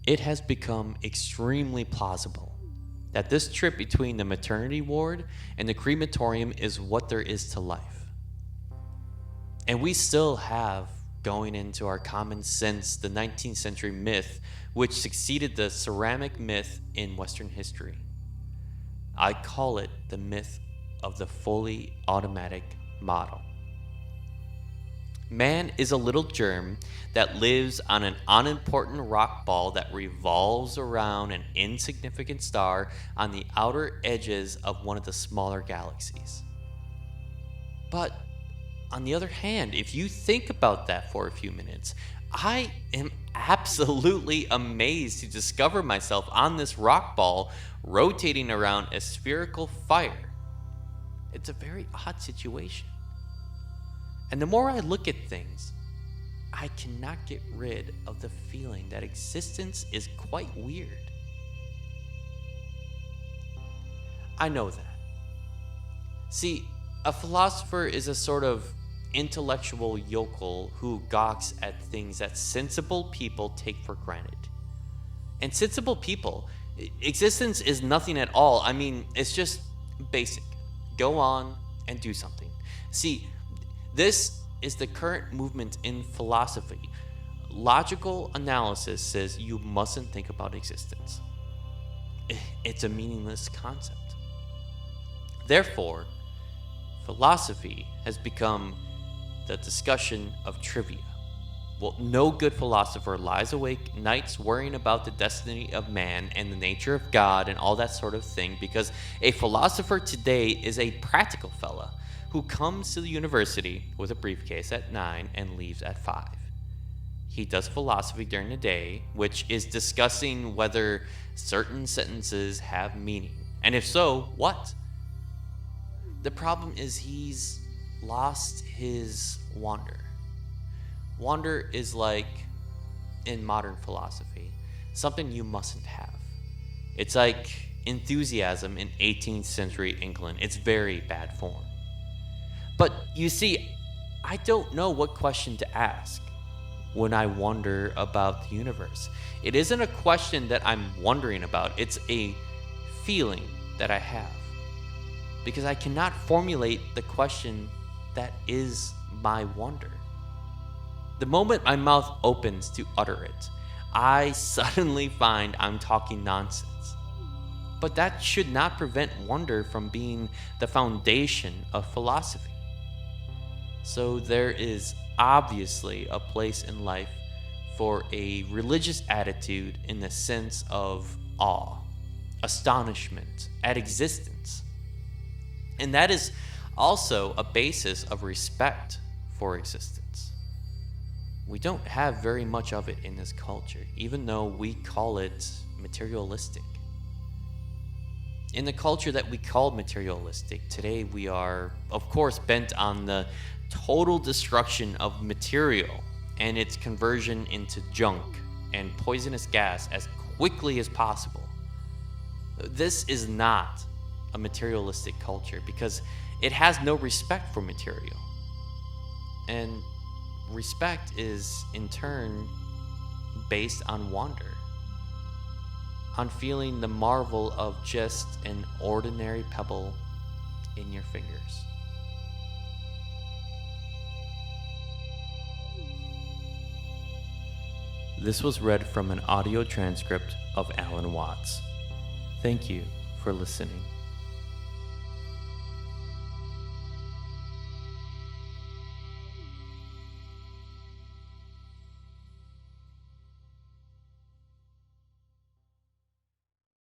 it has become extremely plausible that this trip between the maternity ward and the crematorium is what there is to life. And we still have, going into our common sense, the 19th century myth, which succeeded the ceramic myth in Western history. I call it the myth of the fully automatic model. Man is a little germ that lives on an unimportant rock ball that revolves around an insignificant star on the outer edges of one of the smaller galaxies. But on the other hand, if you think about that for a few minutes, I am absolutely amazed to discover myself on this rock ball rotating around a spherical fire. It's a very odd situation. And the more I look at things, I cannot get rid of the feeling that existence is quite weird. I know that. See, a philosopher is a sort of intellectual yokel who gawks at things that sensible people take for granted. And sensible people, existence is nothing at all. I mean, it's just basic. Go on and do something. See, this is the current movement in philosophy. Logical analysis says you mustn't think about existence. It's a meaningless concept. Therefore, philosophy has become the discussion of trivia. Well, no good philosopher lies awake nights worrying about the destiny of man and the nature of God and all that sort of thing, because a philosopher today is a practical fella who comes to the university with a briefcase at 9 and leaves at 5. He does philosophy during the day, which is discussing whether certain sentences have meaning, and if so, what? The problem is he's lost his wonder. Wonder is like, in modern philosophy, something you mustn't have. It's like enthusiasm in 18th century England. It's very bad form. But you see, I don't know what question to ask when I wonder about the universe. It isn't a question that I'm wondering about. It's a feeling that I have. Because I cannot formulate the question that is my wonder. The moment my mouth opens to utter it, I suddenly find I'm talking nonsense. But that should not prevent wonder from being the foundation of philosophy. So there is obviously a place in life for a religious attitude in the sense of awe, astonishment at existence. And that is also a basis of respect for existence. We don't have very much of it in this culture, even though we call it materialistic. In the culture that we call materialistic, today we are, of course, bent on the total destruction of material and its conversion into junk and poisonous gas as quickly as possible. This is not a materialistic culture because it has no respect for material. And respect is, in turn, based on wonder, on feeling the marvel of just an ordinary pebble in your fingers. This was read from an audio transcript of Alan Watts. Thank you for listening.